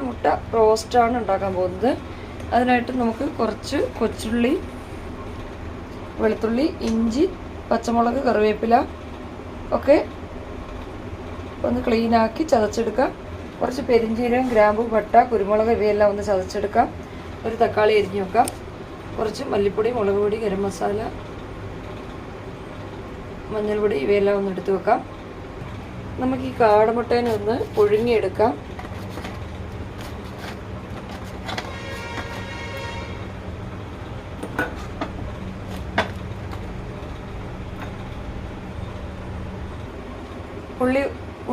മുട്ട റോസ്റ്റാണ് ഉണ്ടാക്കാൻ പോകുന്നത്. അതിനായിട്ട് നമുക്ക് കുറച്ച് കൊച്ചുള്ളി, വെളുത്തുള്ളി, ഇഞ്ചി, പച്ചമുളക്, കറിവേപ്പില ഒക്കെ ഒന്ന് ക്ലീനാക്കി ചതച്ചെടുക്കാം. കുറച്ച് പെരിഞ്ചീരകം, ഗ്രാമ്പു, പട്ട, കുരുമുളക് ഇവയെല്ലാം ഒന്ന് ചതച്ചെടുക്കാം. ഒരു തക്കാളി അരിഞ്ഞു വെക്കാം. കുറച്ച് മല്ലിപ്പൊടി, മുളക് പൊടി, ഗരം മസാല, മഞ്ഞൾപ്പൊടി ഇവയെല്ലാം ഒന്ന് എടുത്ത് വെക്കാം. നമുക്ക് ഈ കാടമുട്ടേനെ ഒന്ന് പുഴുങ്ങിയെടുക്കാം.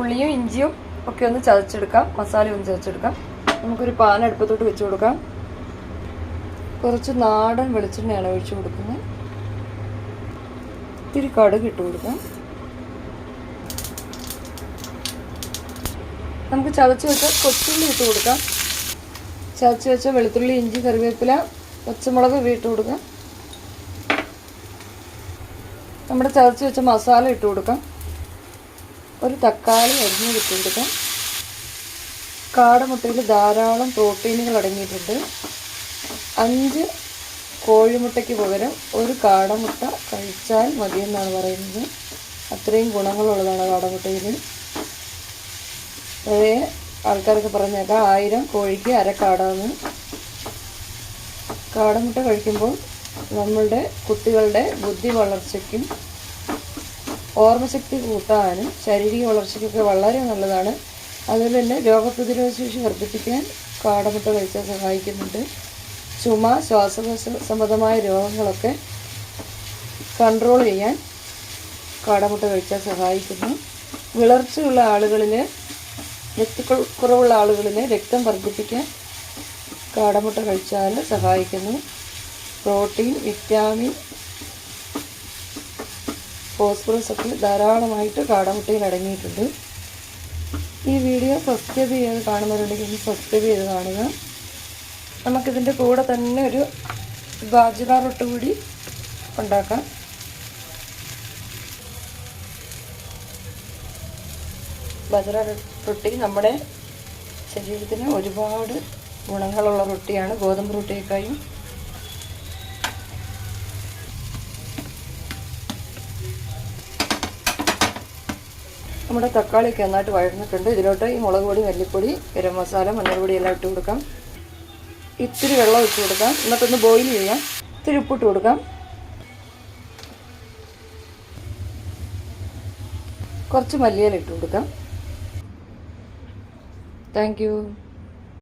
ഉള്ളിയും ഇഞ്ചിയും ഒക്കെ ഒന്ന് ചതച്ചെടുക്കാം. മസാല ഒന്ന് ചതച്ചെടുക്കാം. നമുക്കൊരു പാൻ അടുപ്പത്തോട്ട് വെച്ച് കൊടുക്കാം. കുറച്ച് നാടൻ വെളിച്ചെണ്ണയാണ് ഒഴിച്ചു കൊടുക്കുന്നത്. ഇത്തിരി കടുക് ഇട്ട് കൊടുക്കാം. നമുക്ക് ചതച്ച് വെച്ച കൊച്ചുള്ളി ഇട്ട് കൊടുക്കാം. ചതച്ച് വെച്ച വെളുത്തുള്ളി, ഇഞ്ചി, കറിവേപ്പില, പച്ചമുളക് ഇവ ഇട്ട് കൊടുക്കാം. നമ്മുടെ ചതച്ച് വെച്ച മസാല ഇട്ട് കൊടുക്കാം. ഒരു തക്കാളി അരിഞ്ഞ് ഇട്ട് കൊടുക്കാം. കാടമുട്ടയിൽ ധാരാളം പ്രോട്ടീനുകൾ അടങ്ങിയിട്ടുണ്ട്. 5 കോഴിമുട്ടയ്ക്ക് പകരം ഒരു കാടമുട്ട കഴിച്ചാൽ മതിയെന്നാണ് പറയുന്നത്. അത്രയും ഗുണങ്ങളുള്ളതാണ് കാടമുട്ടയിൽ. പഴയ ആൾക്കാരൊക്കെ പറഞ്ഞേക്കാം 1000 കോഴിക്ക് അര കാടാന്ന്. കാടമുട്ട കഴിക്കുമ്പോൾ നമ്മളുടെ കുട്ടികളുടെ ബുദ്ധി വളർച്ചയ്ക്കും ഓർമ്മശക്തി കൂട്ടാനും ശാരീരിക വളർച്ചയ്ക്കൊക്കെ വളരെ നല്ലതാണ്. അതുപോലെ തന്നെ രോഗപ്രതിരോധ ശേഷി വർദ്ധിപ്പിക്കാൻ കാടമുട്ട കഴിച്ചാൽ സഹായിക്കുന്നുണ്ട്. ചുമ, ശ്വാസകോശ സംബന്ധമായ രോഗങ്ങളൊക്കെ കൺട്രോൾ ചെയ്യാൻ കാടമുട്ട കഴിച്ചാൽ സഹായിക്കുന്നു. വിളർച്ചയുള്ള ആളുകളിൽ, രക്തക്കുറവുള്ള ആളുകളിൽ രക്തം വർദ്ധിപ്പിക്കാൻ കാടമുട്ട കഴിച്ചാൽ സഹായിക്കുന്നു. പ്രോട്ടീൻ, വിറ്റാമിൻ, ഫോസ്ഫറസ് ഒക്കെ ധാരാളമായിട്ട് കാടമുട്ടയിൽ അടങ്ങിയിട്ടുണ്ട്. ഈ വീഡിയോ സബ്സ്ക്രൈബ് ചെയ്ത് കാണുന്നവരുണ്ടെങ്കിൽ സബ്സ്ക്രൈബ് ചെയ്ത് കാണുക. നമുക്കിതിൻ്റെ കൂടെ തന്നെ ഒരു ബാജ്റ റൊട്ടി കൂടി ഉണ്ടാക്കാം. ബാജ്റ റൊട്ടി നമ്മുടെ ശരീരത്തിന് ഒരുപാട് ഗുണങ്ങളുള്ള റൊട്ടിയാണ്, ഗോതമ്പ് റൊട്ടിയേക്കാളും. നമ്മുടെ തക്കാളിയൊക്കെ നന്നായിട്ട് വഴന്നിട്ടുണ്ട്. ഇതിലോട്ട് ഈ മുളക് പൊടി, മല്ലിപ്പൊടി, ഗരം മസാല, മഞ്ഞൾപ്പൊടി എല്ലാം ഇട്ട് കൊടുക്കാം. ഇത്തിരി വെള്ളം ഒഴിച്ച് കൊടുക്കാം. എന്നിട്ടൊന്ന് ബോയിൽ ചെയ്യാം. ഇത്തിരി ഉപ്പിട്ട് കൊടുക്കാം. കുറച്ച് മല്ലിയില ഇട്ട് കൊടുക്കാം. Thank you.